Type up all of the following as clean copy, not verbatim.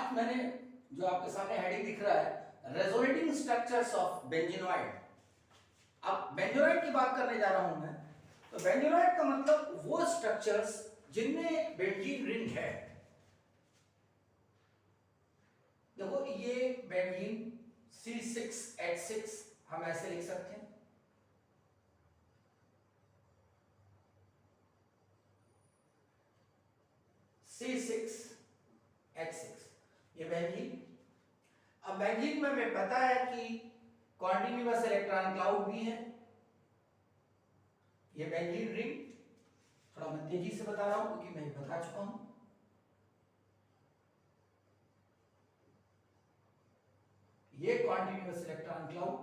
आज मैंने जो आपके सामने हेडिंग दिख रहा है रेजोनेटिंग स्ट्रक्चर्स ऑफ बेंजीनॉइड। अब बेंजीनॉइड की बात करने जा रहा हूं मैं। तो बेंजीनॉइड का मतलब वो स्ट्रक्चर्स जिनमें बेंजीन रिंग है। देखो ये बेंजीन C6H6 हम ऐसे लिख सकते हैं। C6H6 ये बेंजीन। अब बेंजीन में हमें पता है कि कॉन्टिन्यूअस इलेक्ट्रॉन क्लाउड भी है। ये बेंजीन रिंग, थोड़ा मैं तेजी से बता रहा हूं क्योंकि मैं बता चुका हूं। ये कॉन्टिन्यूअस इलेक्ट्रॉन क्लाउड,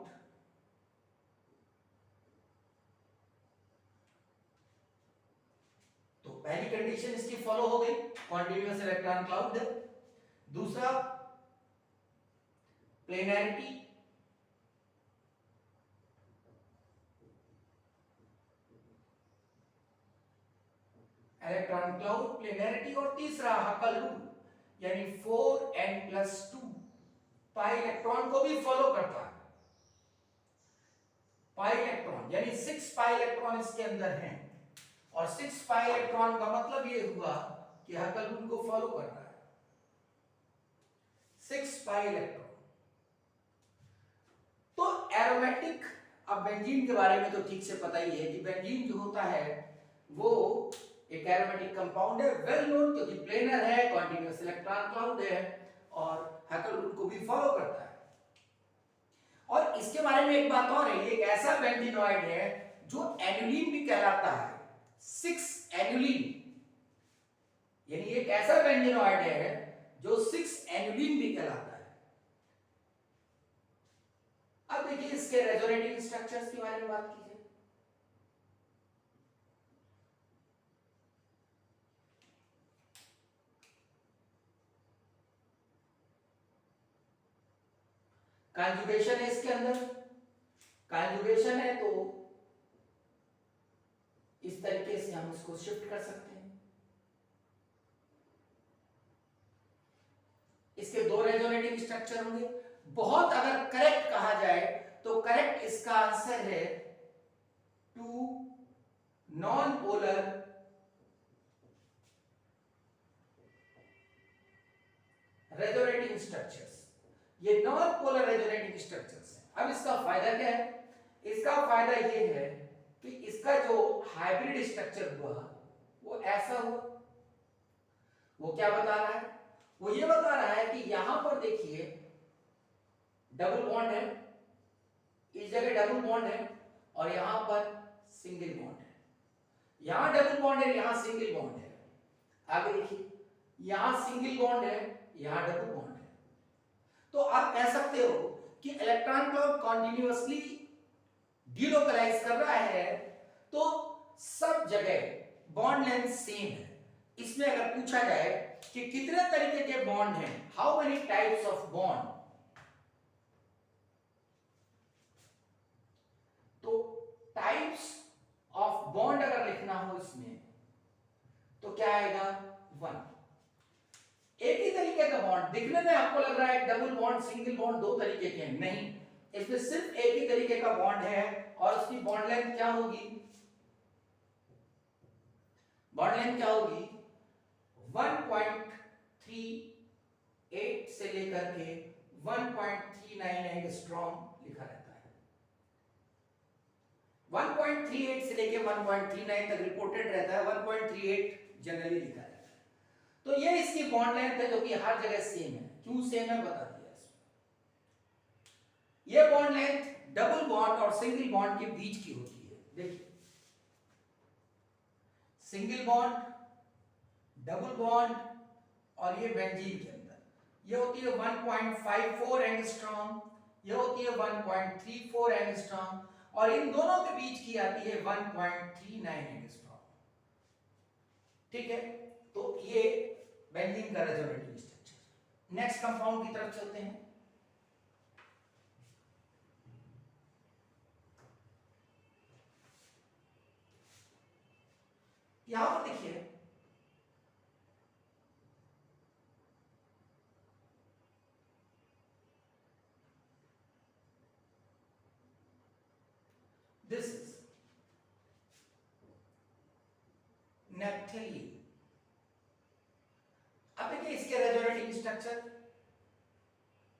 तो पहली कंडीशन इसकी फॉलो हो गई, कॉन्टिन्यूअस इलेक्ट्रॉन क्लाउड। दूसरा प्लेनैरिटी, इलेक्ट्रॉन क्लाउड, प्लेनैरिटी। और तीसरा हकल रूल यानी 4n+2 पाई इलेक्ट्रॉन को भी फॉलो करता है। पाई इलेक्ट्रॉन यानी 6 पाई इलेक्ट्रॉन इसके अंदर हैं और 6 पाई इलेक्ट्रॉन का मतलब ये हुआ कि हकल रूल को फॉलो कर रहा है। 6 पाई इलेक्ट्रॉन। तो एरोमेटिक, अब बेंजीन के बारे में तो ठीक से पता ही है कि बेंजीन जो होता है वो एक एरोमेटिक कंपाउंड है, वेल नोन, क्योंकि प्लेनर है, कॉन्टिन्यूअस इलेक्ट्रॉन क्लाउड है और हकल रूल को भी फॉलो करता है। और इसके बारे में एक बात और है, ये एक ऐसा बेंजीनॉइड है जो एनुलिन भी कहलाता है। 6 एनुलिन यानी एक ऐसा बेंजीनॉइड है जो 6 एनुलिन भी कहलाता है। अब देखिए इसके रेजोनेटिंग स्ट्रक्चर्स के बारे में बात कीजिए। कॉन्जुगेशन है इसके अंदर, कॉन्जुगेशन है तो इस तरीके से हम इसको शिफ्ट कर सकते हैं। इसके दो रेजोनेटिंग स्ट्रक्चर होंगे। बहुत अगर करेक्ट कहा जाए तो करेक्ट इसका आंसर है 2 नॉन पोलर रेजोनेटिंग स्ट्रक्चर्स। ये नॉन पोलर रेजोनेटिंग स्ट्रक्चर्स हैं। अब इसका फायदा क्या है? इसका फायदा ये है कि इसका जो हाइब्रिड स्ट्रक्चर हुआ वो ऐसा हुआ। वो क्या बता रहा है? वो ये बता रहा है कि यहां पर देखिए डबल बॉन्ड है, इस जगह डबल बॉन्ड है और यहां पर सिंगल बॉन्ड है। यहां डबल बॉन्ड है, यहां सिंगल बॉन्ड है। आगे देखिए, यहां सिंगल बॉन्ड है, यहां डबल बॉन्ड है। तो आप कह सकते हो कि इलेक्ट्रॉन क्लाउड कॉन्टिन्यूअसली डीलोकलाइज कर रहा है, तो सब जगह बॉन्ड लेंथ सेम है। इसमें अगर पूछा जाए कि कितने तरीके के बॉन्ड हैं, how many types of bond, तो टाइप्स ऑफ बॉन्ड अगर लिखना हो इसमें तो क्या आएगा? 1। एक ही तरीके का बॉन्ड, दिखने में आपको लग रहा है डबल बॉन्ड सिंगल बॉन्ड दो तरीके के हैं, नहीं, इसमें सिर्फ एक ही तरीके का बॉन्ड है और उसकी बॉन्ड लेंथ क्या होगी? बॉन्ड लेंथ क्या होगी? 1.38 से लेकर के 1.39 एंगस्ट्रॉम लिखा रहता है। 1.38 से लेकर 1.39 तक रिपोर्टेड रहता है, 1.38 जनरली लिखा रहता है। तो ये इसकी बॉन्ड लेंथ है जो कि हर जगह सेम है। क्यों सेम है बता दिया इसमें। ये बॉन्ड लेंथ डबल बॉन्ड और सिंगल बॉन्ड के बीच की होती है। देखिए, सिंगल बॉन्ड, डबल बॉन्ड और ये बेंजीन के अंदर ये होती है 1.54 एंगस्ट्रॉम, ये होती है 1.34 एंगस्ट्रॉम और इन दोनों के बीच की आती है 1.39 एंगस्ट्रॉम। ठीक है, तो ये बेंजीन का रेजोनेटिंग स्ट्रक्चर। नेक्स्ट कंपाउंड की तरफ चलते हैं। यहां पर देखिए दिस इज नेप्थलीन। अब देखिए इसके रेजोनेटिंग स्ट्रक्चर,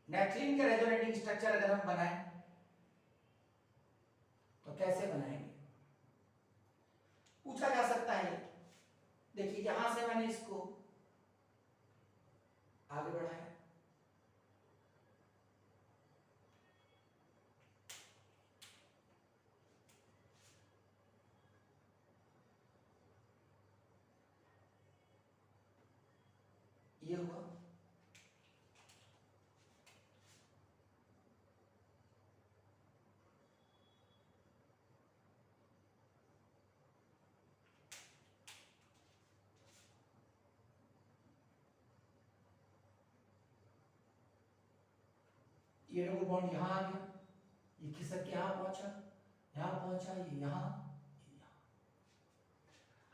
नेप्थलीन का रेजोनेटिंग स्ट्रक्चर अगर हम बनाएं तो कैसे बनाएंगे, पूछा जा सकता है। देखिए यहां से मैंने इसको आगे बढ़ाया, ये हुआ। ये डबल बॉन्ड यहां आ गया, ये खिसक के यहां पहुंचा, ये यहां।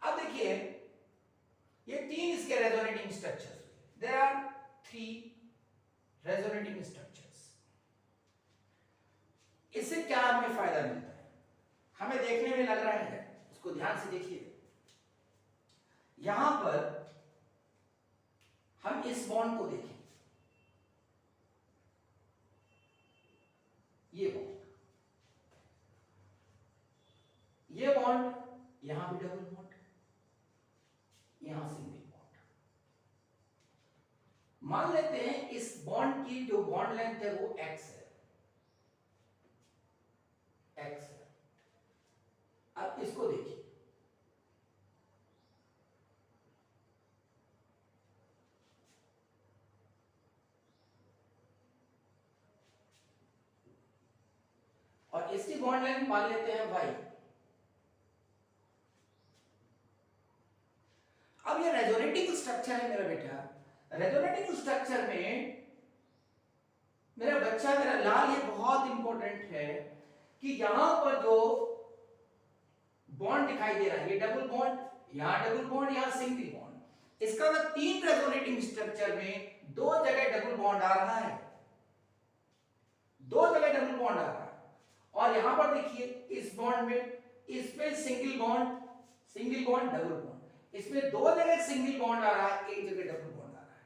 अब देखिए ये तीन इसके resonating structures, there are 3 resonating structures. इससे क्या हमें फायदा मिलता है, हमें देखने में लग रहा है, इसको ध्यान से देखिए। यहां पर हम इस बॉन्ड को देखें, ये बॉन्ड, यहां भी डबल बॉन्ड, यहां सिंगल बॉन्ड। मान लेते हैं इस बॉन्ड की जो बॉन्ड लेंथ है वो x है, अब इसको देखिए, और इसकी बॉन्ड लेंथ मान लेते हैं y। अब ये रेजोनेटिंग स्ट्रक्चर है मेरा बेटा, रेजोनेटिंग स्ट्रक्चर में मेरा बच्चा, मेरा लाल, ये बहुत इंपॉर्टेंट है कि यहां पर जो बॉन्ड दिखाई दे रहा है, ये डबल बॉन्ड, यहां डबल बॉन्ड, यहां सिंगल बॉन्ड, इसका मतलब 3 रेजोनेटिंग स्ट्रक्चर में 2 जगह डबल बॉन्ड आ रहा है, 2 जगह डबल बॉन्ड आ रहा है। और यहां पर देखिए इस बॉन्ड में, इसमें सिंगल बॉन्ड डबल बॉन्ड, इसमें 2 जगह सिंगल बॉन्ड आ रहा है, 1 जगह डबल बॉन्ड आ रहा है।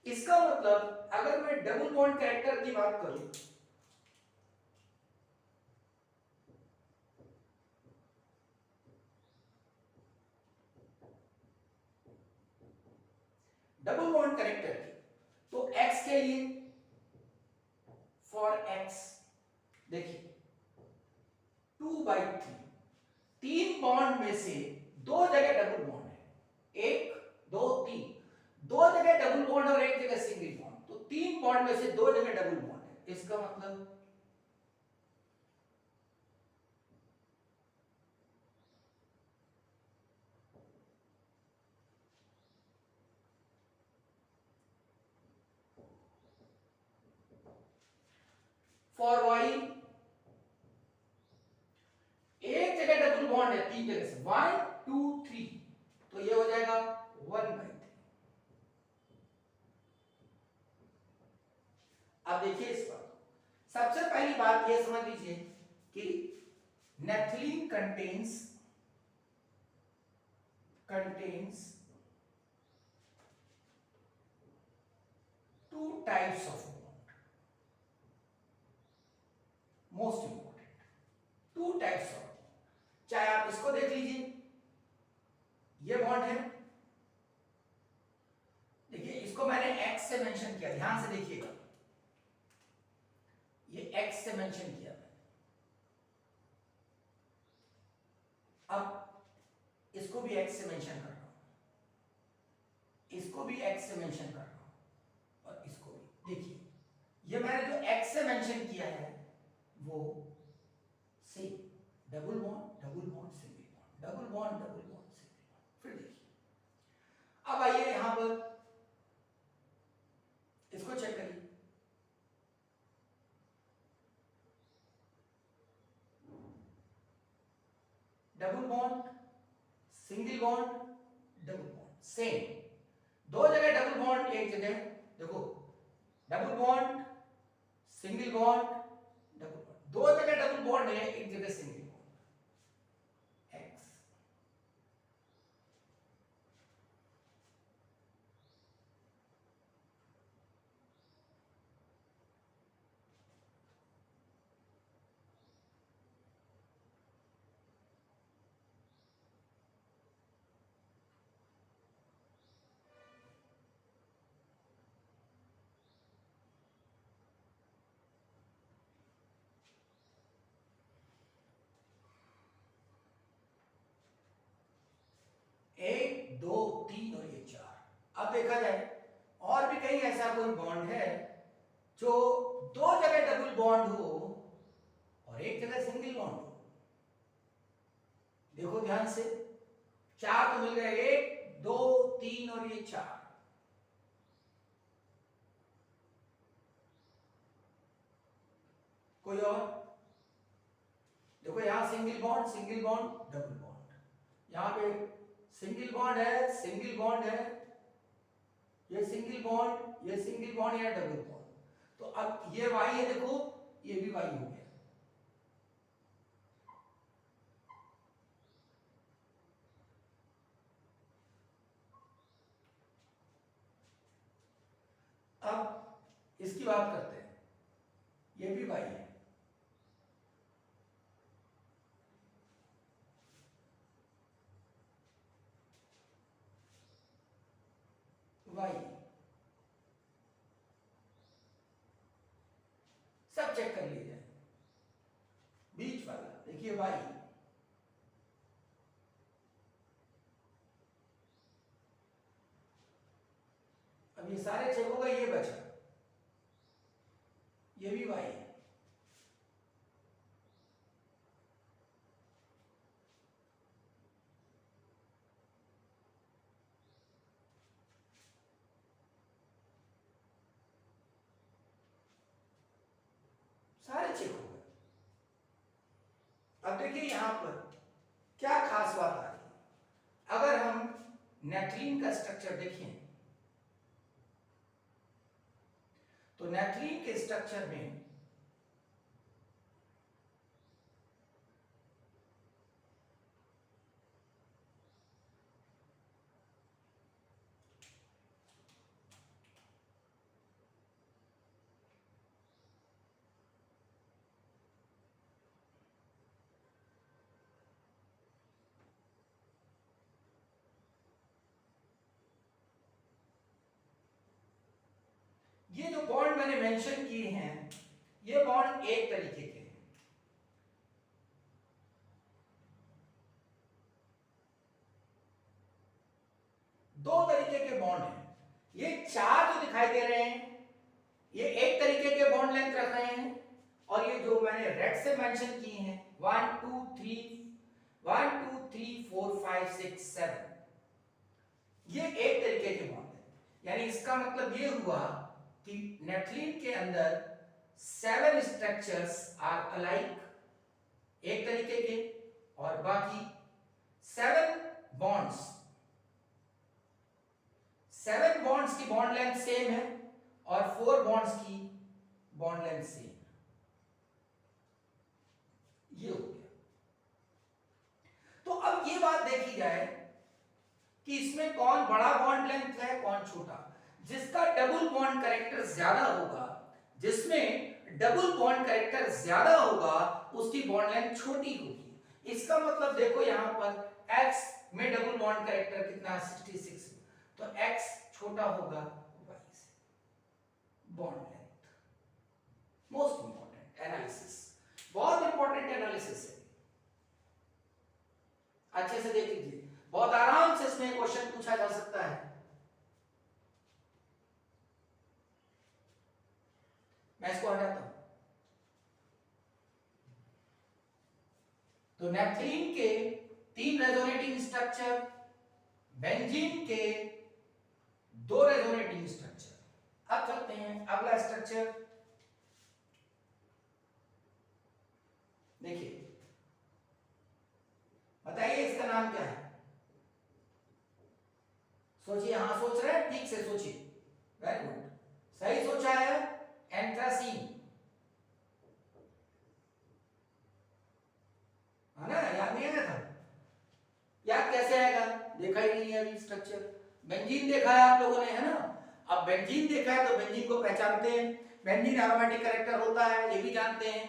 इसका मतलब अगर मैं डबल बॉन्ड कैरेक्टर की बात करूं, डबल बॉन्ड कैरेक्टर की, तो x के लिए, फॉर x देखिए 2/3, 3 बॉन्ड में से 2 जगह डबल बॉन्ड है, 1 2 3, 2 जगह डबल बॉन्ड और 1 जगह सिंगल बॉन्ड, तो 3 बॉन्ड में से 2 जगह डबल बॉन्ड है। इसका मतलब फॉर y एक जगह डबल बॉन्ड है, 3 जगह से 1 2 3, तो ये हो जाएगा 1/3। अब देखिए इस पर सबसे पहली बात ये समझ लीजिए कि naphthalene contains 2 types of bond, most important 2 types of bond. चाहे आप इसको देख लीजिए, ये बॉन्ड है, देखिए इसको मैंने x से मेंशन किया, ध्यान से देखिएगा, ये x से मेंशन किया मैंने। अब इसको भी x से मेंशन कर रहा हूं, इसको भी x से मेंशन कर रहा हूं, और इसको भी देखिए, ये मैंने जो x से मेंशन किया है वो same, double bond single bond, double bond single bond. फिर देखिए, अब आइए यहां पर इसको चेक करिए, double bond single bond double bond same, 2 जगह डबल बॉन्ड, 1 जगह, देखो double bond single bond double bond, 2 जगह डबल बॉन्ड है, 1 जगह सिंगल बॉन्ड। दो तीन और ये चार। अब देखा जाए और भी कहीं ऐसा कोई बॉन्ड है जो दो जगह डबल बॉन्ड हो और एक जगह सिंगल बॉन्ड हो। देखो ध्यान से, चार तो मिल गए, एक दो तीन और ये चार। कोई और? देखो यहां सिंगल बॉन्ड डबल बॉन्ड, यहां पे सिंगल बॉन्ड है, ये सिंगल बॉन्ड या डबल बॉन्ड। तो अब ये वाई है, देखो ये भी वाई हो गया। अब इसकी बात करते हैं, ये भी वाई है, वाई सब चेक कर लीजिए। बीच वाला देखिए वाई, अब ये सारे चेक होगा, ये बचा, ये भी वाई है। सारे चेक हो गए। अब देखिए यहां पर क्या खास बात आ रही है। अगर हम नेथलीन का स्ट्रक्चर देखें तो नेथलीन के स्ट्रक्चर में ये जो बॉन्ड मैंने मेंशन किए हैं, ये बॉन्ड एक तरीके के हैं। दो तरीके के बॉन्ड हैं। ये चार जो दिखाई दे रहे हैं, ये एक तरीके के बॉन्ड लेंथ रख रहे हैं, और ये जो मैंने रेड से मेंशन किए हैं 1 2 3 4 5 6 7, ये एक तरीके के बॉन्ड है। यानी इसका मतलब ये हुआ कि नेथलीन के अंदर 7 स्ट्रक्चर्स आर अलाइक, एक तरीके के, और बाकी 7 बॉन्ड्स की बॉन्ड लेंथ सेम है और 4 बॉन्ड्स की बॉन्ड लेंथ सेम है। ये हो गया। तो अब ये बात देखी जाए कि इसमें कौन बड़ा बॉन्ड लेंथ है, कौन छोटा। जिसका डबल बॉन्ड कैरेक्टर ज्यादा होगा, जिसमें डबल बॉन्ड कैरेक्टर ज्यादा होगा, उसकी बॉन्ड लेंथ छोटी होगी। इसका मतलब देखो यहां पर X में डबल बॉन्ड कैरेक्टर कितना है 66, तो X छोटा होगा Y से। Bond length most important analysis, बहुत इंपॉर्टेंट एनालिसिस है, अच्छे से देख लीजिए। बहुत आराम से इसमें क्वेश्चन पूछा जा सकता है। मैं इसको हटाता हूं। तो नेफ्थलीन के 3 रेजोनेटिंग स्ट्रक्चर, बेंजीन के 2 रेजोनेटिंग स्ट्रक्चर। अब चलते हैं अगला स्ट्रक्चर। देखिए, बताइए इसका नाम क्या है? सोचिए, हाँ सोच रहे हैं, ठीक से सोचिए, वेरी गुड, सही सोचा है, एंथ्रासीन, है ना? याद नहीं आया था? याद कैसे आएगा, देखा ही नहीं है अभी स्ट्रक्चर। बेंजीन देखा है आप लोगों ने, है ना? अब बेंजीन देखा है तो बेंजीन को पहचानते हैं, बेंजीन एरोमेटिक कैरेक्टर होता है, ये भी जानते हैं,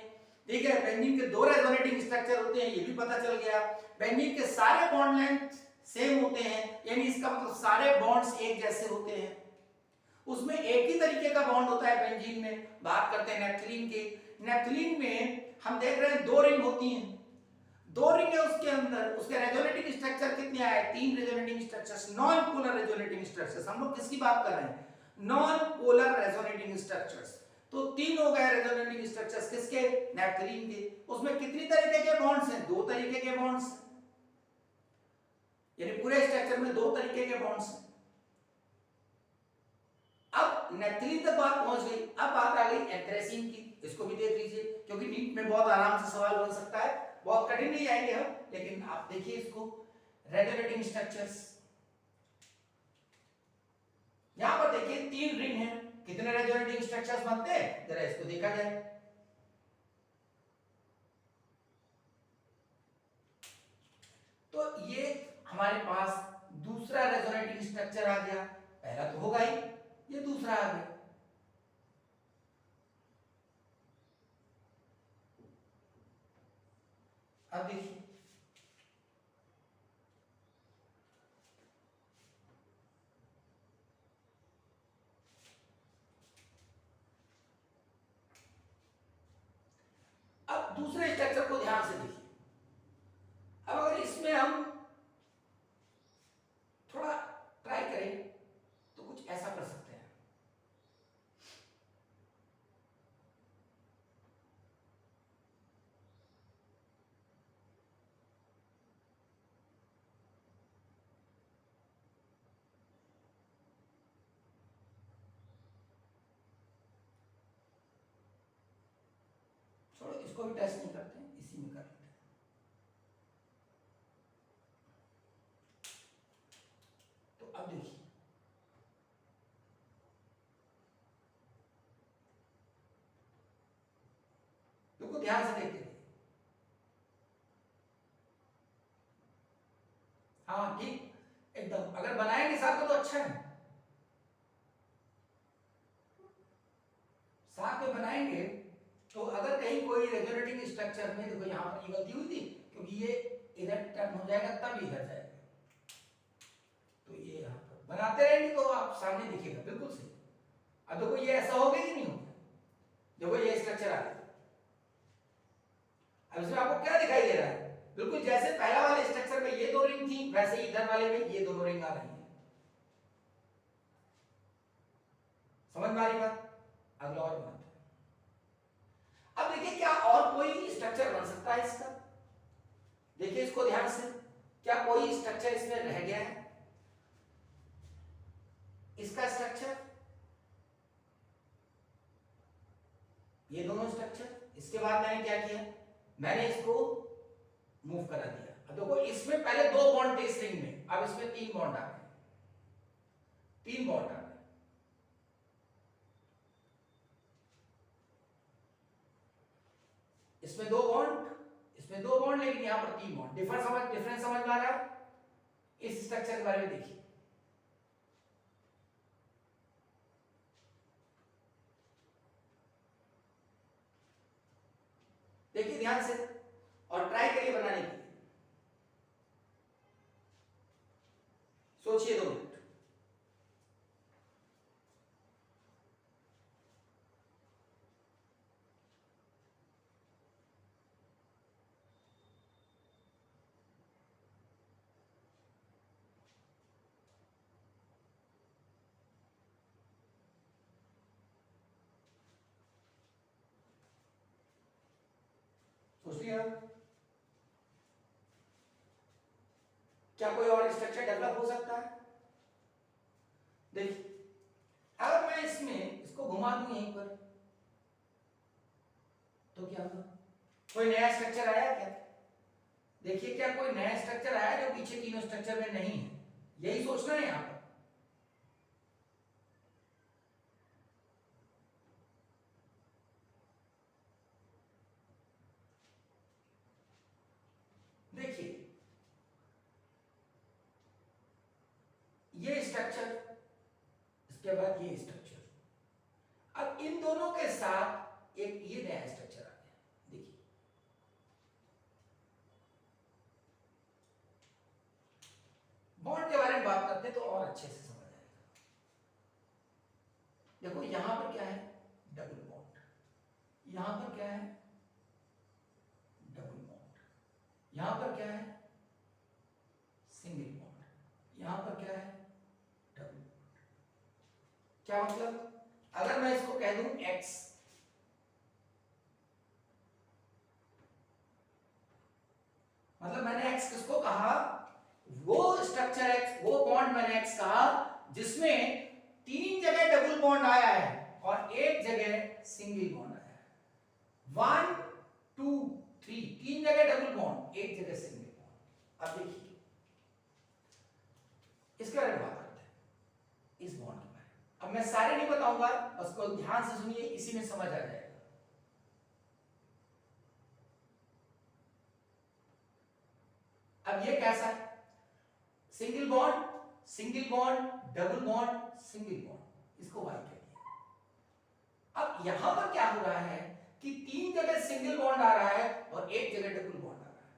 ठीक है। बेंजीन के 2 रेजोनेटिंग स्ट्रक्चर होते हैं, ये भी पता चल गया। बेंजीन के सारे बॉन्ड लेंथ सेम होते हैं, यानी इसका मतलब सारे बॉन्ड्स एक जैसे होते हैं। उसमें एक ही तरीके का बॉन्ड होता है बेंजीन में। बात करते हैं नेफ्थलीन के। नेफ्थलीन में हम देख रहे हैं 2 रिंग होती हैं, दो रिंग है उसके अंदर, उसके रेजोनेटिंग स्ट्रक्चर कितने आए? 3 resonating structures, non polar resonating structures. हम लोग किसकी बात कर रहे हैं? Non polar resonating structures. तो 3 हो गए रेजोनेटिंग स्ट्रक्चर्स किसके? नेपथलीन के। उसमें कितनी तरीके के बॉन्ड्स हैं? 2 तरीके के बॉन्ड्स, यानी पूरे स्ट्रक्चर में 2 तरीके के बॉन्ड्स हैं। अब नेपथलीन तक बात पहुंच गई, अब बात आ गई एंथ्रेसीन की। इसको भी देख लीजिए, क्योंकि नीट में बहुत आराम से सवाल बन सकता है, बहुत कठिन नहीं आएंगे हम, लेकिन आप देखिए इसको। रेजोनेटिंग स्ट्रक्चर्स, यहां पर देखिए 3 रिंग है, कितने रेजोनेटिंग स्ट्रक्चर्स बनते हैं? जरा इसको देखा जाए। तो ये हमारे पास दूसरा रेजोनेटिंग स्ट्रक्चर आ गया। पहला तो होगा ही, ये दूसरा आ गया। अब देखिए, अब दूसरे स्ट्रक्चर को ध्यान से देखिए। अब अगर इसमें हम थोड़ा ट्राई करें तो कुछ ऐसा कर सकते हैं। छोड़ो, इसको भी टेस्ट नहीं करते हैं, इसी में कर लेते हैं। तो अब देखिए, देखो ध्यान से देखते थे। हाँ ठीक, एकदम। अगर बनाएंगे साथ में तो अच्छा है, साथ में बनाएंगे तो अगर कहीं कोई रेजोनेटिंग स्ट्रक्चर में, देखो यहां पर ये गलती हुई थी, क्योंकि ये इधर टर्न हो जाएगा तब इधर जाएगा। तो ये यहां पर बनाते रहेंगे तो आप सामने दिखेगा, बिल्कुल सही। अब देखो ये ऐसा हो गया कि नहीं हो गया? देखो ये स्ट्रक्चर आ गया। अब इसमें आपको क्या दिखाई दे रहा है? बिल्कुल जैसे पहला वाले स्ट्रक्चर में ये 2 रिंग थी, वैसे ही इधर वाले में ये दोनों रिंग आ रही है। समझ में आ रही बात? अगला और बनाते हैं। अब देखिए, क्या और कोई स्ट्रक्चर बन सकता है इसका? देखिए इसको ध्यान से, क्या कोई स्ट्रक्चर इसमें रह गया है? इसका स्ट्रक्चर, ये दोनों स्ट्रक्चर, इसके बाद मैंने क्या किया? मैंने इसको मूव करा दिया। अब देखो इसमें पहले 2 बॉन्ड थे इस रिंग में, अब इसमें 3 बॉन्ड आ गए, 3 बॉन्ड आ गए। इसमें 2 बॉन्ड, इसमें 2 बॉन्ड, लेकिन यहां पर 3 बॉन्ड। डिफरेंस समझ में आ रहा है? इस स्ट्रक्चर के बारे में देखिए। देखिए ध्यान से, और ट्राई करिए बनाने की। सोचिए 2 मिनट। सोच लिया? क्या कोई और स्ट्रक्चर डेवलप हो सकता है? देखिए, अगर मैं इसमें इसको घुमा दूं यहीं पर, तो क्या होगा? कोई नया स्ट्रक्चर आया क्या? देखिए, क्या कोई नया स्ट्रक्चर आया जो पीछे तीनों स्ट्रक्चर में नहीं है? यही सोचना है यहां पर। देखिए, ये स्ट्रक्चर, इसके बाद ये स्ट्रक्चर, अब इन दोनों के साथ एक ये नया स्ट्रक्चर आ गया। देखिए, बॉन्ड के बारे में बात करते हैं तो और अच्छे से समझ आएगा। देखो यहां पर क्या है? Double bond. यहां पर क्या है? Double bond. यहां पर क्या है, सिंगल बॉन्ड, यहां पर क्या है, डबल बॉन्ड। क्या मतलब, अगर मैं इसको कह दूं x, मतलब मैंने x किसको कहा, वो स्ट्रक्चर x, वो बॉन्ड मैंने x कहा जिसमें 3 जगह डबल बॉन्ड आया है और 1 जगह सिंगल बॉन्ड आया है। 1 2 3, 3 जगह डबल बॉन्ड, 1 जगह सिंगल बॉन्ड। अब देखिए इसके बारे में बात करते हैं, इस बॉन्ड के बारे में। अब मैं सारे नहीं बताऊंगा, बस को ध्यान से सुनिए, इसी में समझ आ जाएगा। अब ये कैसा है, single bond, single bond, double bond, single bond, इसको वाई कहते हैं। अब यहां पर क्या हो रहा है कि 3 जगह सिंगल बॉन्ड आ रहा है और 1 जगह डबल बॉन्ड आ रहा है।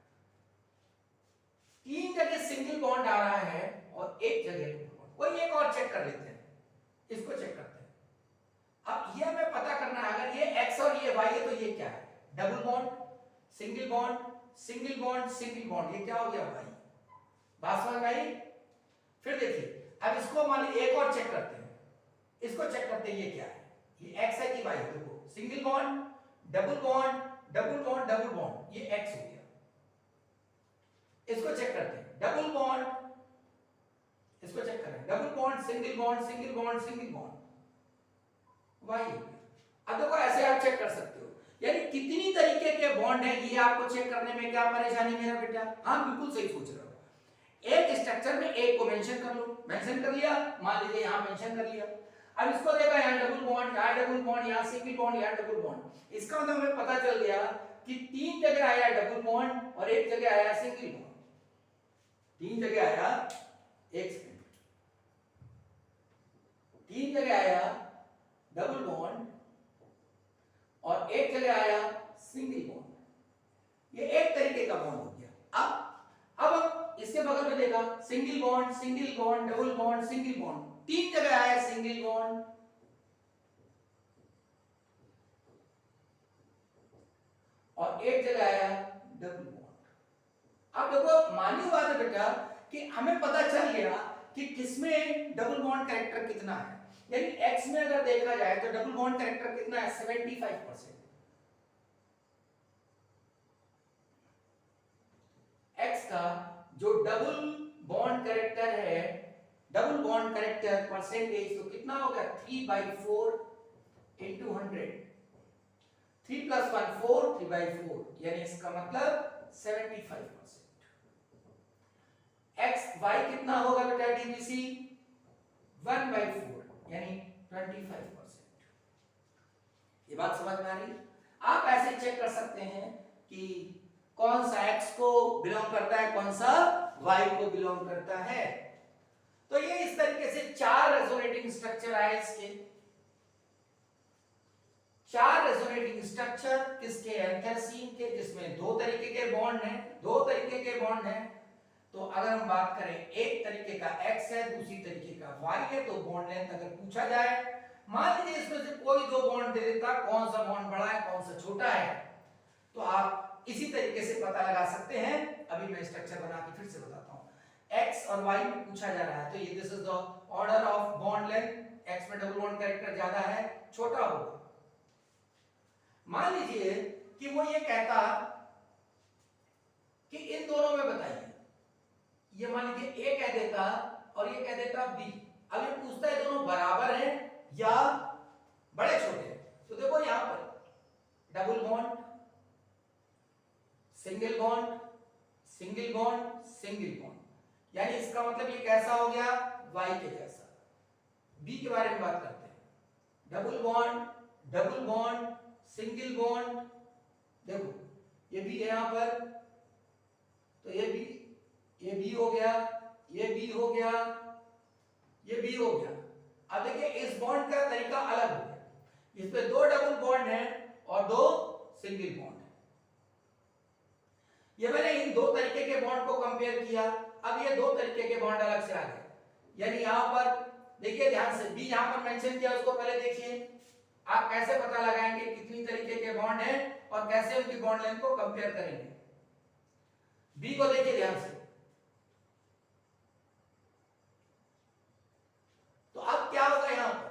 3 जगह सिंगल बॉन्ड आ रहा है और 1 जगह डबल बॉन्ड। कोई एक और चेक कर लेते हैं, इसको चेक करते हैं। अब ये हमें पता करना है, अगर ये x और ये y है तो ये क्या है, double bond, single bond, single bond, single bond, ये क्या हो गया y। बात समझ में आई? फिर देखिए, अब इसको मान लीजिए एक और चेक करते हैं, इसको चेक करते हैं ये क्या है, ये x है कि y है। देखो single bond, double bond, double bond, double bond, ये x हो गया। इसको चेक करते हैं, डबल बॉन्ड, इसको चेक करें, double bond, single bond, single bond, single bond, y हो गया। अब देखो ऐसे आप चेक कर सकते हो, यानी कितनी तरीके के बॉन्ड है, ये आपको चेक करने में क्या परेशानी मेरा बेटा? हाँ बिल्कुल सही सोच रहे हो। एक स्ट्रक्चर में एक को मेंशन कर लो, मेंशन कर लिया, मान लीजिए यहां मेंशन कर लिया। अब इसको देखा, यहां डबल बॉन्ड, यहां डबल बॉन्ड, यहां सिंगल बॉन्ड, यहां डबल बॉन्ड। इसका मतलब हमें पता चल गया कि 3 जगह आया डबल बॉन्ड और 1 जगह आया सिंगल बॉन्ड। 3 जगह आया, एक सेकंड, 3 जगह आया डबल बॉन्ड और 1 जगह आया सिंगल बॉन्ड। ये एक तरीके का बॉन्ड हो गया। अब इसके बगल में देखा, single bond, single bond, double bond, single bond, 3 जगह आया सिंगल बॉन्ड और 1 जगह आया डबल बॉन्ड। अब देखो मानी बात है बेटा कि हमें पता चल गया कि किसमें डबल बॉन्ड कैरेक्टर कितना है, यानी x में अगर देखा जाए तो डबल बॉन्ड कैरेक्टर कितना है, 75%। x का जो डबल बॉन्ड कैरेक्टर है, डबल बॉन्ड कैरेक्टर परसेंटेज तो कितना होगा, 3/4 into 100, 3 + 1 4, 3/4, यानी इसका मतलब 75%। x y कितना होगा बेटा डीबीसी, 1/4, यानी 25%। ये बात समझ में आ रही? आप ऐसे चेक कर सकते हैं कि कौन सा x को बिलोंग करता है, कौन सा y को बिलोंग करता है। तो ये इस तरीके से 4 रेजोनेटिंग स्ट्रक्चर आए इसके। 4 रेजोनेटिंग स्ट्रक्चर किसके, एंथ्रासीन के, जिसमें 2 तरीके के बॉन्ड हैं, 2 तरीके के बॉन्ड हैं। तो अगर हम बात करें, एक तरीके का x है, दूसरी तरीके का y है, तो बॉन्ड लेंथ अगर पूछा जाए, मान लीजिए इसमें से कोई 2 बॉन्ड दे देता, कौन सा बॉन्ड बड़ा है, कौन सा छोटा है, तो आप इसी तरीके से पता लगा सकते हैं। अभी मैं स्ट्रक्चर बना के फिर से बताता हूं। x और y में पूछा जा रहा है, तो ये this is the order of bond length. x में डबल बॉन्ड कैरेक्टर ज्यादा है, छोटा होगा। मान लीजिए कि वो ये कहता कि इन दोनों में बताइए, ये मान लीजिए a कह देता और ये कह देता b। अब ये पूछता है दोनों बराबर हैं या बड़े छोटे हैं। तो देखो यहां पर double bond, single bond, single bond, single bond, यानी इसका मतलब ये कैसा हो गया, y के जैसा। b के बारे में बात करते हैं, double bond, double bond, single bond, देखो ये भी है यहां पर, तो ये भी हो गया, ये भी हो गया, ये भी हो गया। अब देखिए इस बॉन्ड का तरीका अलग हो गया, इसमें 2 डबल बॉन्ड हैं और 2 सिंगल बॉन्ड है। ये मैंने इन 2 तरीके के बॉन्ड को कंपेयर किया। अब ये 2 तरीके के बॉन्ड अलग से आ गए, यानी यहां पर देखिए ध्यान से, बी यहां पर मेंशन किया, उसको पहले देखिए। आप कैसे पता लगाएंगे कितनी तरीके के बॉन्ड हैं और कैसे उनकी बॉन्ड लेंथ को कंपेयर करेंगे। बी को देखिए ध्यान से। तो अब क्या होगा यहां पर,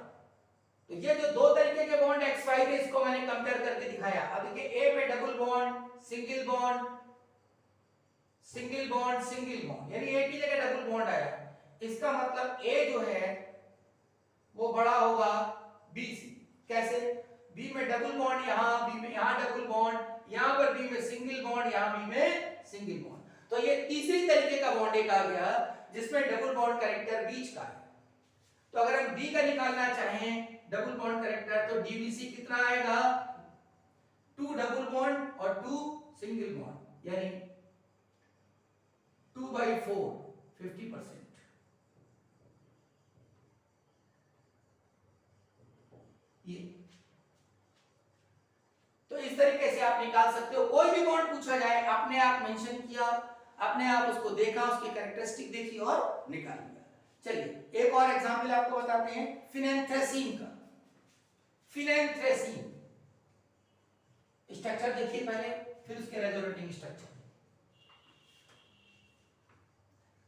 तो ये जो दो तरीके के बॉन्ड एक्स वाई थे इसको मैंने कंपेयर करके दिखाया। अब देखिए ए पे double bond single bond single bond single bond, यानी ए की जगह डबल बॉन्ड आया। इसका मतलब ए जो है वो बड़ा होगा बी से। कैसे? बी में डबल बॉन्ड, यहां बी में यहां डबल बॉन्ड, यहां पर बी में सिंगल बॉन्ड, यहां बी में सिंगल बॉन्ड। तो ये तीसरी तरीके का बॉन्ड एक आ गया जिसमें डबल बॉन्ड कैरेक्टर बीच का है। तो अगर हम बी का निकालना चाहें डबल बॉन्ड कैरेक्टर, तो डीबीसी कितना आएगा? 2 डबल बॉन्ड और 2 सिंगल बॉन्ड, यानी 2/4 50%। ये तो इस तरीके से आप निकाल सकते हो। कोई भी बॉन्ड पूछा जाए, अपने आप मेंशन किया, अपने आप उसको देखा, उसकी कैरेक्टरिस्टिक देखी और निकाल लिया। चलिए एक और एग्जांपल आपको बताते हैं फिनेंथ्रेसीन का। फिनेंथ्रेसीन स्ट्रक्चर देखिए पहले, फिर उसके रेजोनेटिंग स्ट्रक्चर।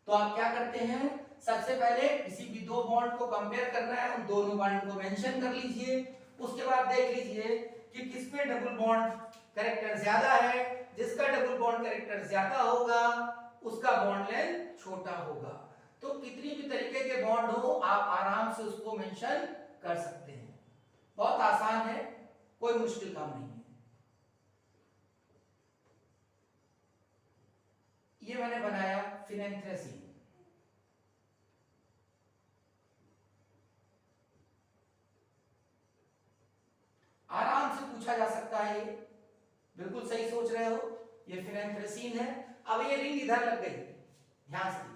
तो आप क्या करते हैं, सबसे पहले किसी भी दो बॉन्ड को कंपेयर करना है, उन दोनों बॉन्ड को मेंशन कर लीजिए। उसके बाद देख लीजिए कि किसमें डबल बॉन्ड कैरेक्टर ज्यादा है। जिसका डबल बॉन्ड कैरेक्टर ज्यादा होगा उसका बॉन्ड लेंथ छोटा होगा। तो कितनी भी तरीके के बॉन्ड हो आप आराम से उसको मेंशन कर सकते हैं। बहुत आसान है, कोई मुश्किल काम नहीं है। ये मैंने बनाया फिनेंथ्रेसीन। आराम से पूछा जा सकता है, ये बिल्कुल सही सोच रहे हो, ये फिनेंथ्रेसीन है। अब ये रिंग इधर लग गई, ध्यान से देखिए।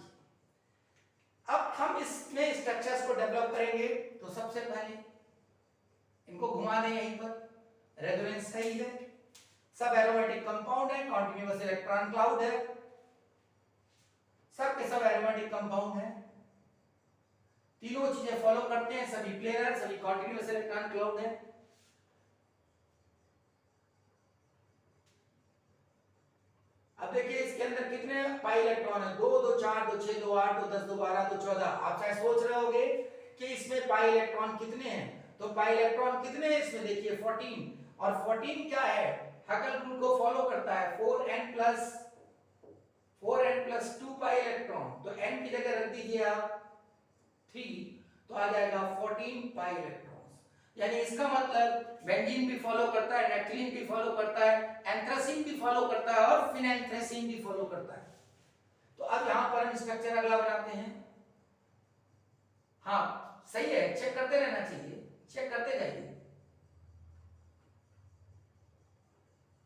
अब हम इसमें स्ट्रक्चर्स को डेवलप करेंगे। तो सबसे पहले इनको घुमा दें यहीं पर, रेजोनेंस सही है, सब एरोमेटिक कंपाउंड है, कॉन्टिन्यूअस इलेक्ट्रॉन क्लाउड है, सब के सब एरोमेटिक कंपाउंड है, तीनों चीजें फॉलो करते हैं, सभी प्लेनर, सभी कॉन्टिन्यूअस इलेक्ट्रॉन क्लाउड है। अब देखिए इसके अंदर कितने पाई इलेक्ट्रॉन है, 2 2 4 2 6 2 8 2 10 2 12 2 14। आप शायद सोच रहे होंगे कि इसमें पाई इलेक्ट्रॉन कितने हैं। तो पाई इलेक्ट्रॉन कितने हैं इसमें, देखिए 14। और 14 क्या है, हकल रूल को फॉलो करता है, 4n प्लस 2 पाई इलेक्ट्रॉन। तो n की जगह रख दीजिए आप 3, तो आ जाएगा 14 पाई इलेक्ट्रॉन। यानी इसका मतलब बेंजीन भी फॉलो करता है, नेप्थलीन भी फॉलो करता है, एंथ्रासीन भी फॉलो करता है और फिनेंथ्रेसीन भी फॉलो करता है। तो अब यहां पर हम स्ट्रक्चर अगला बनाते हैं। हाँ सही है, चेक करते रहना चाहिए, चेक करते जाइए।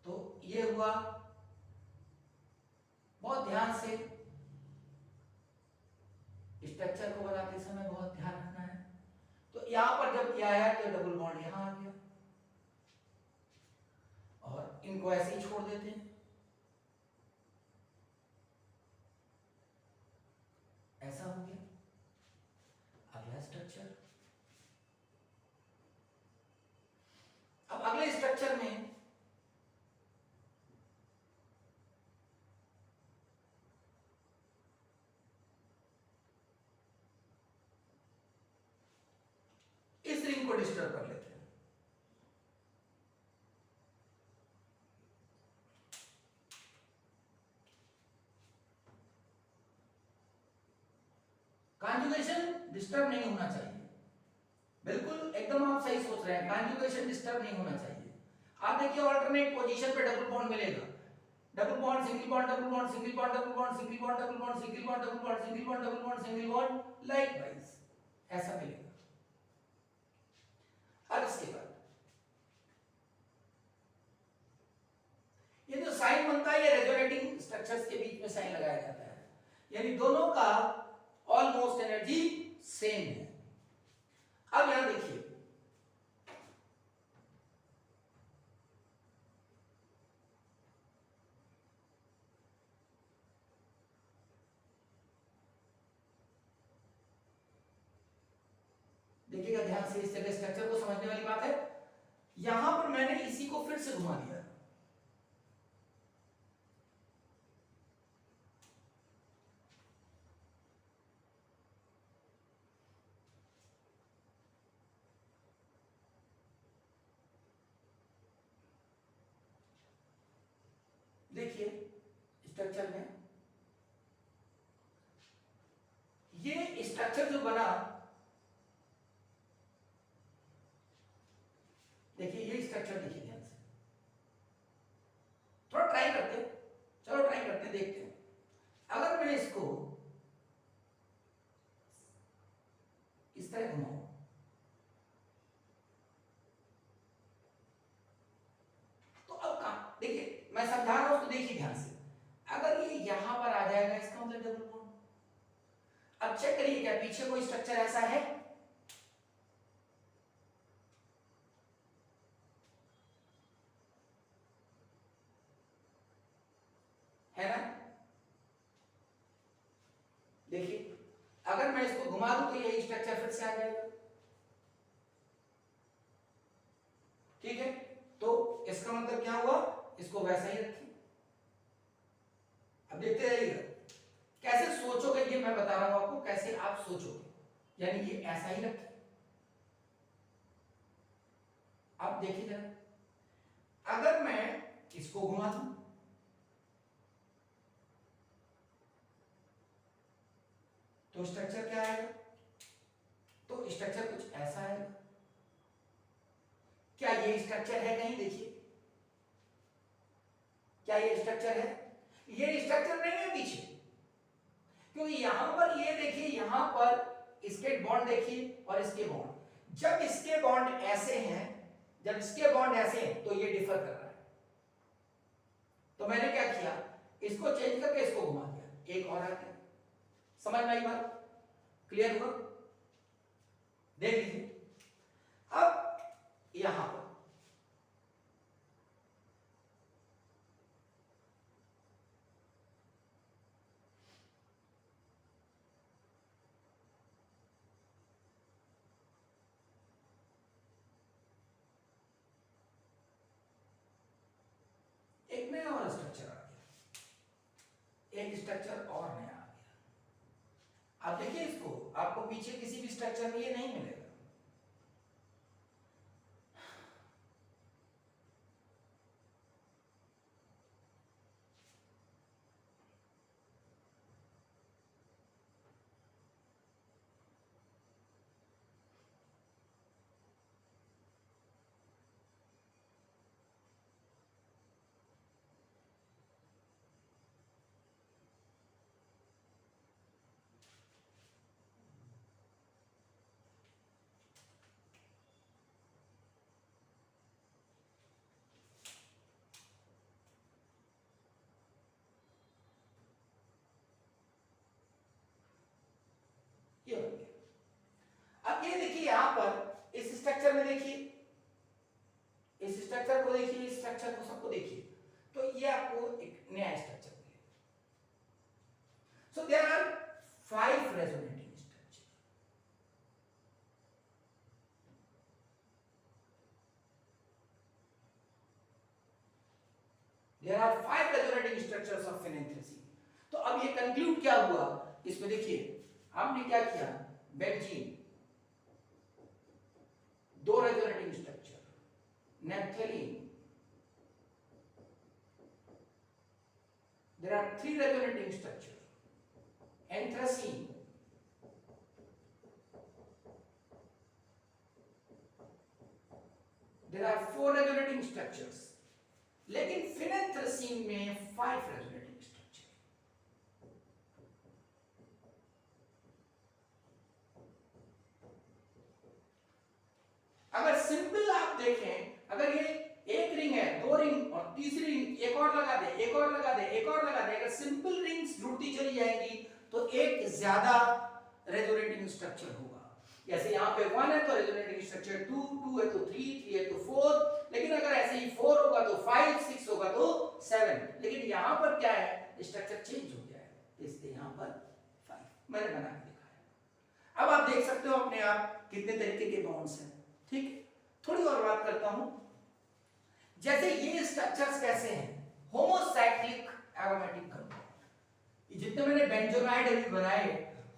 तो ये हुआ, बहुत ध्यान से स्ट्रक्चर को बनाते समय बहुत ध्यान रखना है। तो यहां पर जब किया है तो डबल बॉन्ड यहां आ गया और इनको ऐसे ही छोड़ देते हैं, ऐसा हो गया। अगला स्ट्रक्चर, अब अगले स्ट्रक्चर में इस रिंग को डिस्टर्ब कर लेते हैं। कॉन्जुगेशन डिस्टर्ब नहीं होना चाहिए, बिल्कुल एकदम आप सही सोच रहे हैं, कॉन्जुगेशन डिस्टर्ब नहीं होना चाहिए। आप देखिए ऑल्टरनेट पोजीशन पे डबल बॉन्ड मिलेगा, double bond single bond double bond single bond double bond single bond double bond single bond double bond single bond double bond single bond, likewise ऐसा मिलेगा। अब इसके बाद ये जो साइन बनता है, ये रेजोनेटिंग स्ट्रक्चर्स के बीच में साइन लगाया जाता है, यानी दोनों का ऑलमोस्ट एनर्जी सेम है। अब यहां देखिए देखिएगा ध्यान से, इस जगह स्ट्रक्चर को समझने वाली बात है। यहां पर मैंने इसी को फिर से घुमा दिया, देखिए स्ट्रक्चर में ये स्ट्रक्चर जो बना, देखिए ये स्ट्रक्चर देखिए ध्यान से, थोड़ा ट्राई करते हैं, चलो ट्राई करते हैं, देखते हैं। अगर मैं इसको इस तरह घुमाऊं, तो अब कहां, देखिए मैं समझा रहा हूं उसको, देखिए ध्यान से। अगर ये यहां पर आ जाएगा इसका मतलब डबल बॉन्ड। अब चेक करिए क्या पीछे कोई स्ट्रक्चर ऐसा है ना? देखिए अगर मैं इसको घुमा दूं तो यही स्ट्रक्चर फिर से आ जाएगा, ठीक है? तो इसका मतलब क्या हुआ, इसको वैसा ही रखिए। अब देखते रहिएगा कैसे सोचोगे, ये मैं बता रहा हूं आपको कैसे आप सोचोगे, यानी ये ऐसा ही रखिए। अब देखिए जरा, अगर मैं इसको घुमा दूं तो स्ट्रक्चर क्या आएगा, तो स्ट्रक्चर कुछ ऐसा है। क्या ये स्ट्रक्चर है कहीं, देखिए क्या ये स्ट्रक्चर है? ये स्ट्रक्चर नहीं है पीछे, क्योंकि यहां पर ये देखिए, यहां पर इसके बॉन्ड देखिए और इसके बॉन्ड, जब इसके बॉन्ड ऐसे हैं, जब इसके बॉन्ड ऐसे हैं तो ये डिफर कर रहा है। तो मैंने क्या किया, इसको चेंज करके इसको घुमा दिया, एक और आ गया। समझ में आई बात? क्लियर हुआ? देख लीजिए अब यहां पर एक नया और स्ट्रक्चर आ गया, एक स्ट्रक्चर और नया आ गया। आप देखिए इसको, आपको पीछे किसी भी स्ट्रक्चर में ये नहीं मिलेगा। ये हो गया। अब ये देखिए यहां पर इस स्ट्रक्चर में देखिए, इस स्ट्रक्चर को देखिए, इस स्ट्रक्चर को सबको देखिए, तो ये आपको एक नया स्ट्रक्चर मिलेगा। So there are 5 resonating structure. There are 5 resonating structures of phenanthrene. तो अब ये कंक्लूड क्या हुआ, इसमें देखिए हमने क्या किया, benzene 2 resonating structure, naphthalene there are 3 resonating structure, anthracene there are 4 resonating structures, लेकिन फेनेंथ्रेसीन में 5 resonating structure। अगर सिंपल आप देखें, अगर ये एक रिंग है, 2 रिंग और तीसरी रिंग एक और लगा दे, एक और लगा दे, एक और लगा दे, अगर सिंपल रिंग्स जुड़ती चली जाएंगी तो एक ज्यादा रेजोनेटिंग स्ट्रक्चर होगा। जैसे यहाँ पे 1 है तो रेजोनेटिंग स्ट्रक्चर 2, 2 है तो 3, 3 है तो 4, लेकिन अगर ऐसे ही 4 होगा तो 5, 6 होगा तो 7, लेकिन यहाँ पर क्या है, स्ट्रक्चर चेंज हो गया है, इसलिए यहाँ पर 5 मैंने बना के दिखाया। अब आप देख सकते हो अपने आप कितने तरीके के बॉन्ड्स हैं, ठीक है? थोड़ी और बात करता हूं, जैसे ये स्ट्रक्चर्स कैसे हैं, होमोसाइक्लिक एरोमेटिक कंपाउंड, ये जितने मैंने बेंजोनाइड अभी बनाए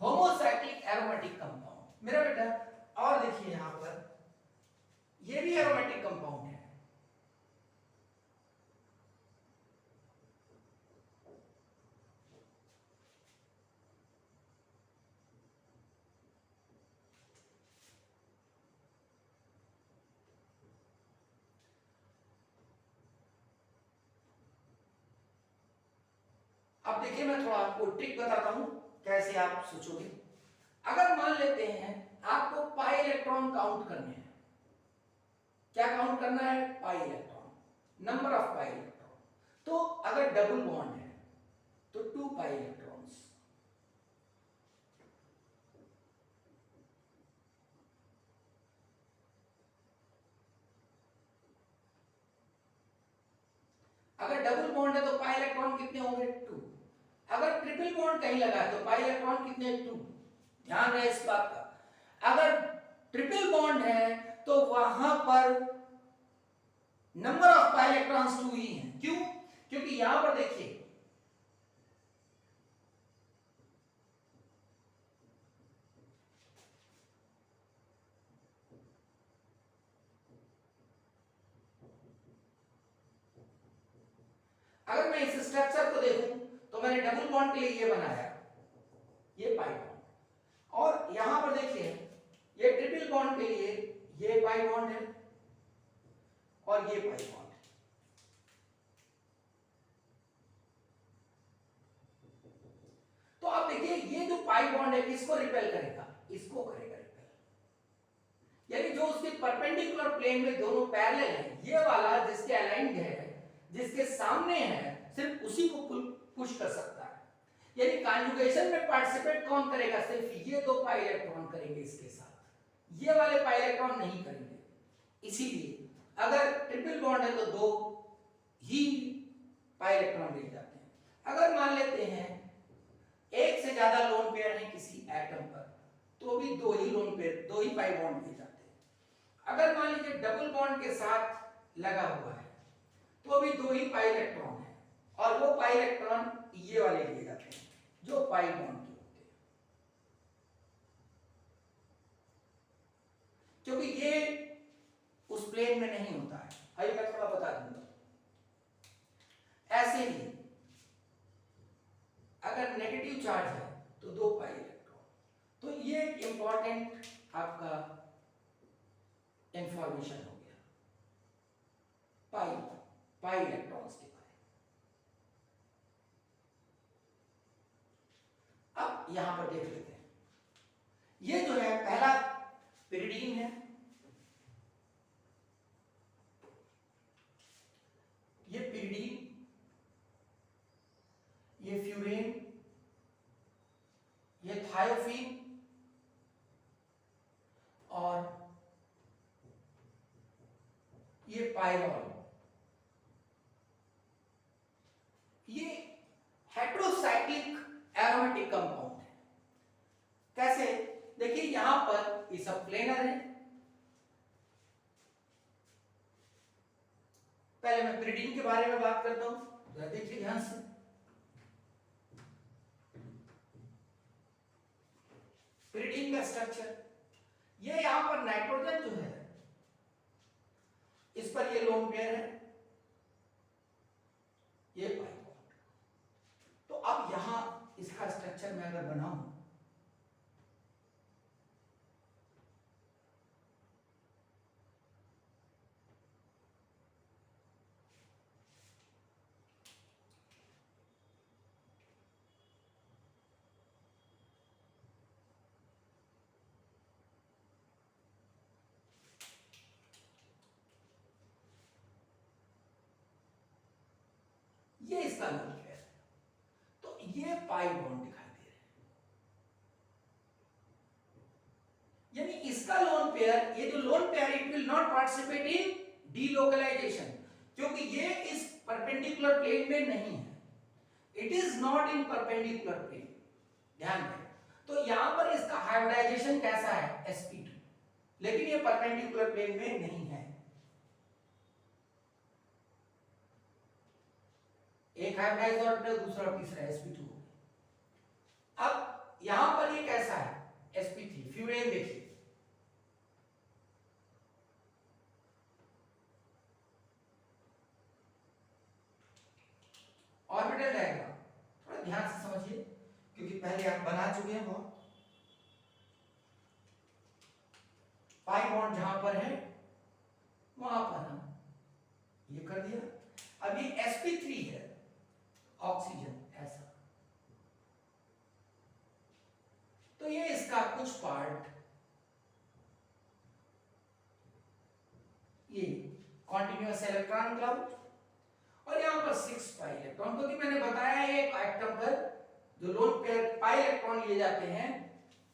होमोसाइक्लिक एरोमेटिक कंपाउंड मेरा बेटा। और देखिए यहां पर ये भी एरोमेटिक कंपाउंड है, अब देखिए मैं थोड़ा आपको ट्रिक बताता हूं कैसे आप सोचोगे। अगर मान लेते हैं आपको पाई इलेक्ट्रॉन काउंट करने हैं, क्या काउंट करना है? Pi electron, number of pi electron. तो अगर डबल बॉन्ड है तो 2 पाई इलेक्ट्रॉन्स, अगर डबल बॉन्ड है तो पाई इलेक्ट्रॉन कितने होंगे? 2। अगर ट्रिपल बॉन्ड कहीं लगा है तो पाई इलेक्ट्रॉन कितने? 2। ध्यान रहे इस बात का। अगर ट्रिपल बॉन्ड है तो वहां पर नंबर ऑफ पाई इलेक्ट्रॉन्स 2 ही हैं। क्यों? क्योंकि यहां पर देखिए अगर मैं इस स्ट्रक्चर को देखूं तो मैंने डबल बॉन्ड के लिए ये बनाया, ये पाई बॉन्ड, और यहां पर देखिए ये ट्रिपल बॉन्ड के लिए ये पाई बॉन्ड है और ये पाई बॉन्ड है। तो आप देखिए ये जो पाई बॉन्ड है किसको रिपेल करेगा? इसको करेगा रिपेल। यानी जो उसके परपेंडिकुलर प्लेन में दोनों पैरेलल हैं, ये वाला जिसके अलाइंड है, जिसके सामने है, सिर्फ उसी को पुश कर सकता है। यानी कॉन्जुगेशन में पार्टिसिपेट कौन करेगा? सिर्फ ये 2 पाई इलेक्ट्रॉन करेंगे इसके साथ, ये वाले पाई इलेक्ट्रॉन नहीं करेंगे। इसीलिए अगर ट्रिपल बॉन्ड है तो 2 ही पाई इलेक्ट्रॉन ले जाते हैं। अगर मान लेते हैं एक से ज्यादा लोन पेयर है किसी एटम पर तो भी 2 ही लोन पेयर, 2 ही पाई बॉन्ड ले जाते हैं। अगर मान लीजिए डबल बॉन्ड के साथ लगा हुआ है तो भी 2 ही पाई इलेक्ट्रॉन है, और वो पाई इलेक्ट्रॉन ये वाले लिए जाते हैं जो पाई बॉन्ड के होते हैं, क्योंकि ये उस प्लेन में नहीं होता है। अभी मैं थोड़ा बता दूंगा। ऐसे ही अगर नेगेटिव चार्ज है तो 2 पाई इलेक्ट्रॉन। तो ये एक इंपॉर्टेंट आपका इंफॉर्मेशन हो गया पाई इलेक्ट्रॉन्स के बारे में। अब यहां पर देख लेते हैं, ये जो है पहला पिरिडीन है, ये पिरिडीन, ये फ्यूरेन, ये थायोफीन और ये पायरॉल। ये हेटेरोसाइक्लिक एरोमेटिक कंपाउंड है। कैसे? देखिए यहां पर ये सब प्लेनर है। पहले मैं पिरिडीन के बारे में बात करता हूं, जरा देखिए ध्यान से। पिरिडीन का स्ट्रक्चर, ये यहां पर नाइट्रोजन जो है इस पर ये लोन पेयर है, ये पाई बॉन्ड। तो अब यहां इसका स्ट्रक्चर मैं अगर बनाऊं, ये इसका लोन पेयर है, तो ये पाई बॉन्ड दिखाई दे रहे हैं। यानी इसका लोन पेयर, ये जो lone pair, it will not participate in delocalisation, क्योंकि ये इस परपेंडिकुलर प्लेन में नहीं है। It is not in perpendicular plane, ध्यान रखें। तो यहां पर इसका हाइब्रिडाइजेशन कैसा है? sp2, लेकिन ये परपेंडिकुलर प्लेन में नहीं है। एक हाइब्रिडाइज्ड ऑर्बिटल, दूसरा और तीसरा sp2। अब यहां पर ये कैसा है? sp3। फ्यूरेन देखिए, ऑर्बिटल डायग्राम थोड़ा ध्यान से समझिए, क्योंकि पहले आप बना चुके हैं बहुत। पाई बॉन्ड जहां पर है वहां पर हम ये कर दिया। अब ये sp3 है, ऑक्सीजन ऐसा, कॉन्टिन्यूअस इलेक्ट्रॉन क्लाउड, और यहाँ पर 6 पाई इलेक्ट्रॉन, क्योंकि मैंने बताया एक एटम पर जो लोन पेयर पाई इलेक्ट्रॉन लिए जाते हैं,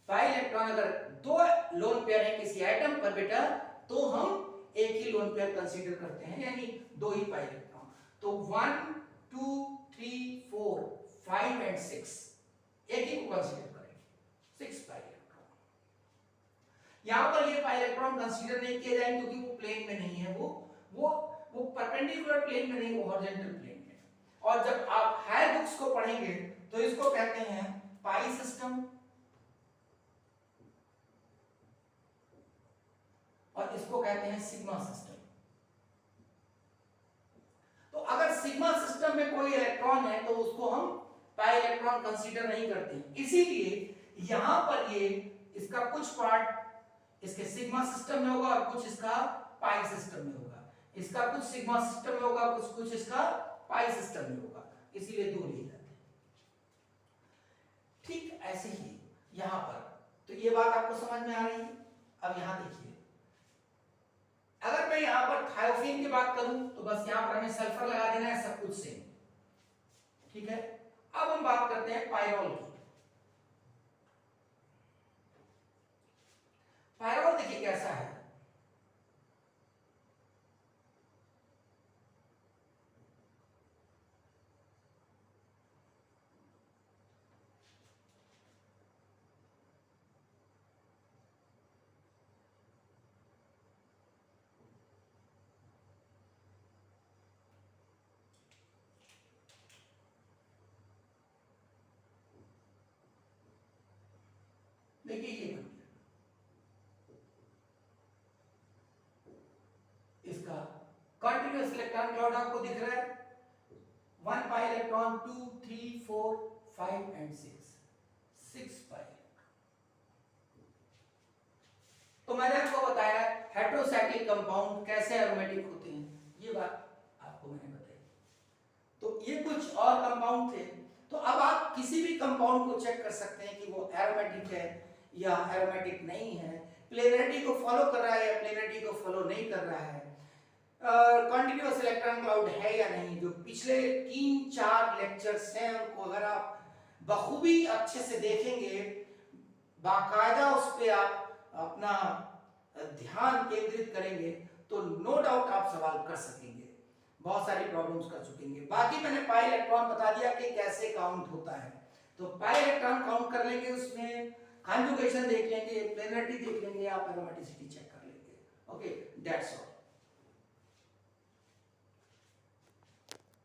पाई इलेक्ट्रॉन अगर 2 लोन पेयर है किसी एटम पर बेटा, तो हम एक ही लोन पेयर कंसीडर करते हैं, यानी 2 ही पाई इलेक्ट्रॉन। तो 1 2 3 4 5 एंड 6 एक ही को कंसीडर करेंगे, 6 पाई इलेक्ट्रॉन। यहां पर ये पाई इलेक्ट्रॉन कंसीडर नहीं किए जाएंगे क्योंकि वो प्लेन में नहीं है, वो परपेंडिकुलर प्लेन में नहीं, वो हॉरिजॉन्टल प्लेन में। और जब आप हायर बुक्स को पढ़ेंगे तो इसको कहते हैं पाई सिस्टम, और इसको कहते हैं सिग्मा सिस्टम। तो अगर सिग्मा सिस्टम में कोई इलेक्ट्रॉन है तो उसको हम पाई इलेक्ट्रॉन कंसीडर नहीं करते, इसीलिए यहां पर ये इसका कुछ पार्ट इसके सिग्मा सिस्टम में होगा और कुछ इसका पाई सिस्टम में होगा, इसका कुछ सिग्मा सिस्टम में होगा, कुछ इसका पाई सिस्टम में होगा, इसीलिए 2 लिए जाते हैं। ठीक ऐसे ही यहां पर, तो ये बात आपको समझ में आ रही है। अब यहां देखिए, अगर मैं यहां पर थायोफिन की बात करूं तो बस यहां पर हमें सल्फर लगा देना है, सब कुछ सेम, ठीक है। अब हम बात करते हैं पायरोल की। पायरोल देखिए कैसा है, देखिए ये बन गया इसका कंटीन्यूअस इलेक्ट्रॉन क्लाउड, आपको दिख रहा है 1 पाई इलेक्ट्रॉन 2 3 4 5 एंड 6 पाई। तो मैंने आपको बताया हेटेरोसाइक्लिक कंपाउंड कैसे एरोमेटिक होते हैं, ये बात आपको मैंने बताई। तो ये कुछ और कंपाउंड थे। तो अब आप किसी भी कंपाउंड को चेक कर सकते हैं कि वो एरोमेटिक है या एरोमेटिक नहीं है, प्लेनरिटी को फॉलो कर रहा है या प्लेनरिटी को फॉलो नहीं कर रहा है, कंटीन्यूअस इलेक्ट्रॉन क्लाउड है या नहीं। जो पिछले 3-4 लेक्चर्स हैं उनको अगर आप बखूबी अच्छे से देखेंगे, बाकायदा उस पे आप अपना ध्यान केंद्रित करेंगे, तो नो डाउट आप सवाल कर सकेंगे, बहुत सारी प्रॉब्लम्स कर चुकेंगे। बाकी मैंने पाई इलेक्ट्रॉन बता दिया कि कैसे काउंट होता है, तो पाई इलेक्ट्रॉन काउंट कर लेंगे, उसमें कॉन्जुगेशन देख लेंगे, प्लेनरिटी देख लेंगे, आप एरोमेटिसिटी चेक कर लेंगे। Okay, that's all.